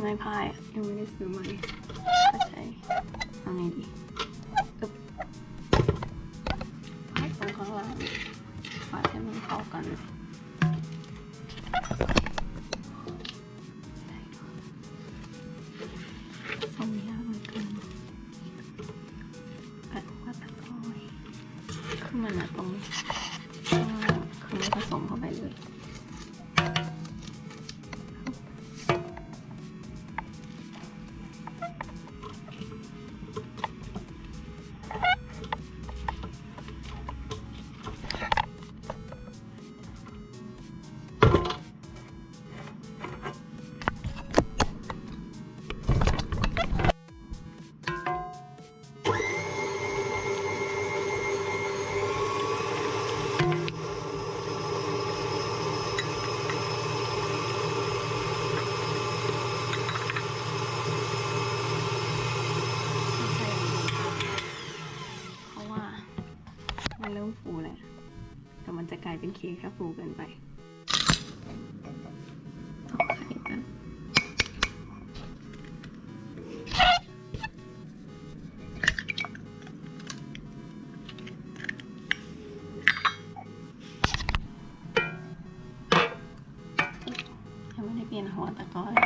ม้พายยังไม่ได้ซื้อใหม่ก็ใช้ทำไงดีพาดตรงข้างล่างพาดให้มันเข้ากันส่งยากเหมือนกันแบบว่าตะกอยคือมันอะตรงข้างล่างคือไม่ผสมเข้าไปเลยมันเริ่มฟูแล้วแต่มันจะกลายเป็นเค้กถ้าฟูเกินไปตอกไข่กันยังไม่ได้เปลี่ยนหัวตะกร้อเลย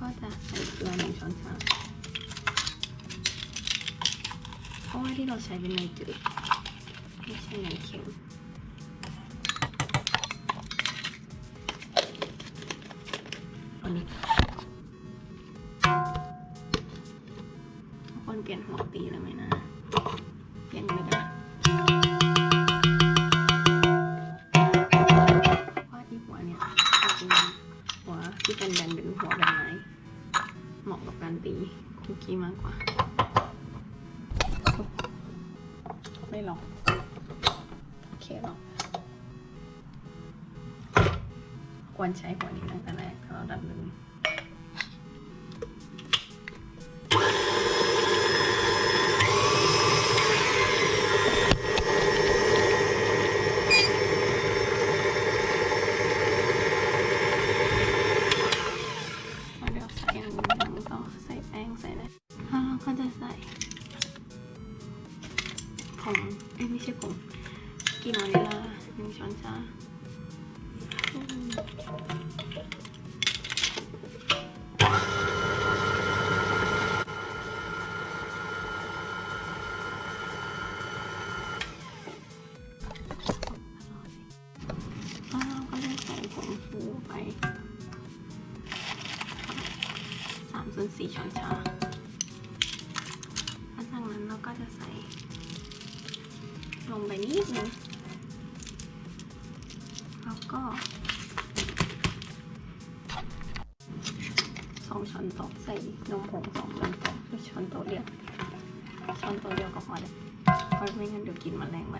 ก็จะใส่เกลือ1 ช้อนชาเพราะว่าที่เราใช้เป็นเนยจืดไม่ใช่เนยเค็มอันนี้ทุกคนเปลี่ยนหัวตีแล้วไหมนะเปลี่ยนเลยนะว่าที่หัวเนี่ยจริงหัวที่เป็นแบนเป็นหัวแบบไหนเหมาะกับการตีคุกกี้มากกว่าไม่หรอกโอเคหรอกควรใช้หัวนี้ตั้งแต่แรกถ้าเราดับลืมก็จะใส่ผงไม่ใช่ผงกลิ่นวานิลลา1 ช้อนชาก็จะใส่ผงฟูไป3/4 ช้อนชาจากนั้นเราก็จะใส่ลงไปนิดนึงแล้วก็2 ช้อนโต๊ะใส่นมผง2 ช้อนโต๊ะคือช้อนโต๊ะเดียวก็พอเลยเพราะไม่งั้นเดี๋ยวกินมันแรงไป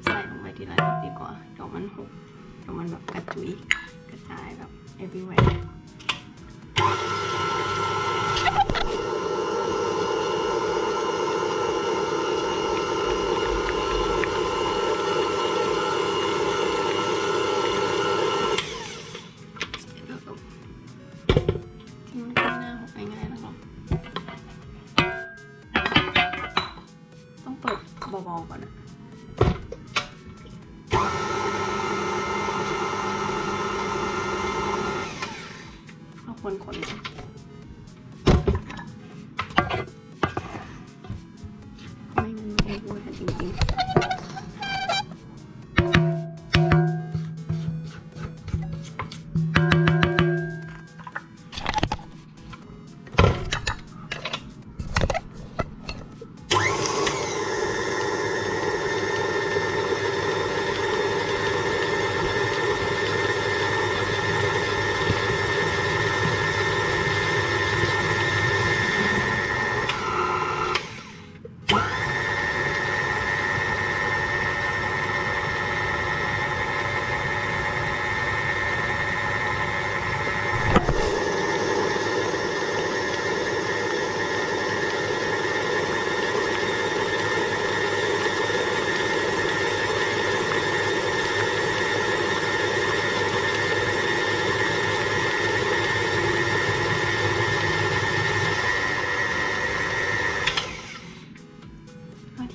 ใส่ลงไปทีละนิดดีกว่าเดี๋ยวมันหกเดี๋ยวมันแบบกระจุยกระจายแบบ everywhere ที่มัน คนๆไม่งั้นมันไม่รู้จริงๆ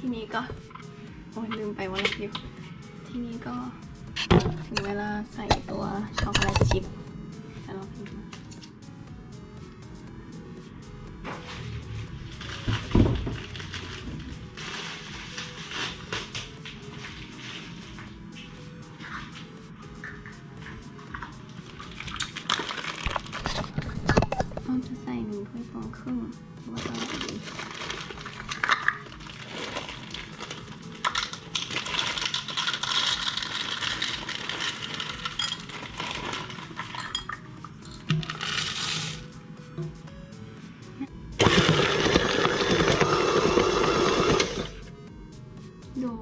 ทีนี้ก็โอ้ยลืมไปว่าเราอยู่ทีนี้ก็ถึงเวลาใส่ตัวช็อกโกแลตชิพแล้วเราพิมพ์เราจะใส่1 ถ้วย 2 ครึ่งว่าจะอะไรดีดู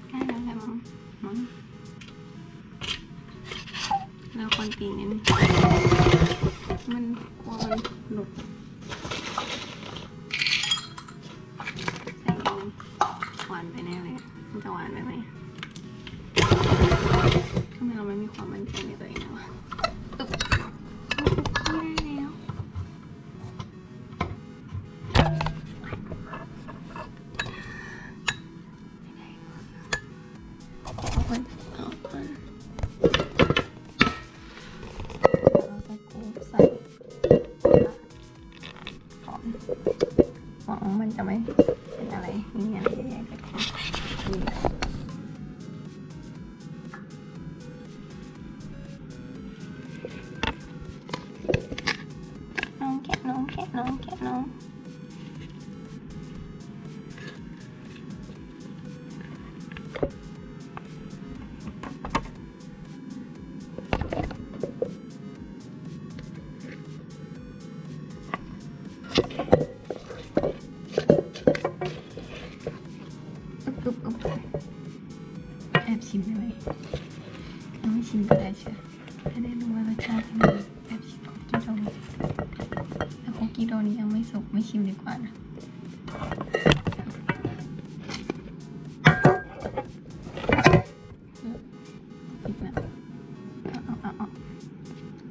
ได้แล้วแหละมั้งแล้วคนตีนิดนึงมันกลัวมันหลุดใส่หวานไปแน่เลยมันจะหวานไปไหมทำไมเราไม่มีความมั่นใจในตัวเองวะไม่ได้แล้วเอาก่อนเราจะกูใส่หอมมันจะไม่เป็นอะไรนี่อะไรใหญ่ๆแบบนี้น้องแกะน้องแอบชิมได้ไหมถ้าไม่ชิมก็ได้เชียวจะได้รู้ว่ารสชาติเป็นยังไงแอบชิมคุกกี้โดนี้แต่คุกกี้โดนี้ยังไม่สุกไม่ชิมดีกว่านะปิดนะ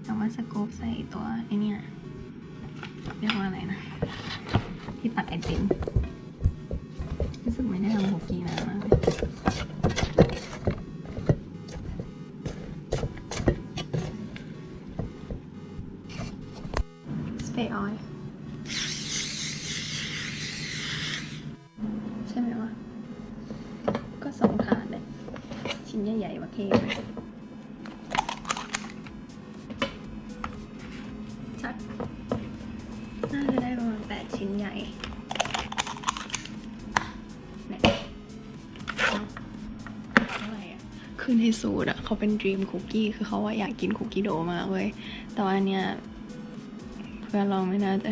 เอามาสกู๊ปใส่ตัวไอเนี่ยเรียกว่าอะไรนะที่ตักไอติมรู้สึกไม่ได้ทำคุกกี้นานมากเลยสเปรย์ออยล์ใช่ไหมวะก็2 ถาดเลยชิ้นใหญ่ๆมาเค้กชัดน่าจะได้ประมาณ8 ชิ้นใหญ่คือในสูตรอะเขาเป็น dream cookie คือเขาว่าอยากกินคุกกี้โดมากเว้ยแต่ว่าเนี่ยเพื่อนเราไม่น่าจะ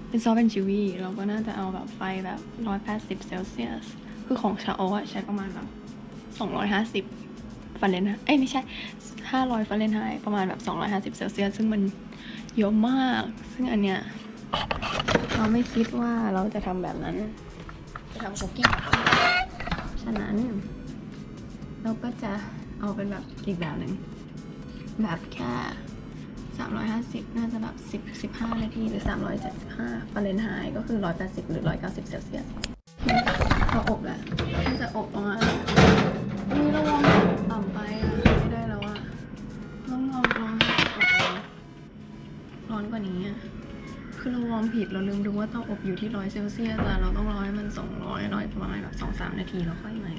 เป็นซอฟต์เป็นจิวี่เราก็น่าจะเอาแบบไฟแบบ180 เซลเซียสคือของชาโออะใช้ประมาณแบบ250 ฟาเรนไฮต์ไม่ใช่500 ฟาเรนไฮต์ประมาณแบบ250 เซลเซียสซึ่งมันเยอะมากซึ่งอันเนี้ยเราไม่คิดว่าเราจะทำแบบนั้นจะทำคุกกี้ฉะนั้นเราก็จะเอาเป็นแบบอีกแบบหนึ่งแบบแค่ 350น่าจะแบบ15นาทีหรือ375ฟาเรนไฮต์ก็คือ180หรือ190เซลเซียสพออบแล้วน่าจะอบประมาณนี่ระวังต่ำไปไม่ได้แล้วต้องลองร้อนกว่านี้คือเราวอร์มผิดเราลืมดูว่าเตาอบอยู่ที่100เซลเซียสแต่เราต้องรอให้มัน200ประมาณแบบ2-3นาทีแล้วค่อยใหม่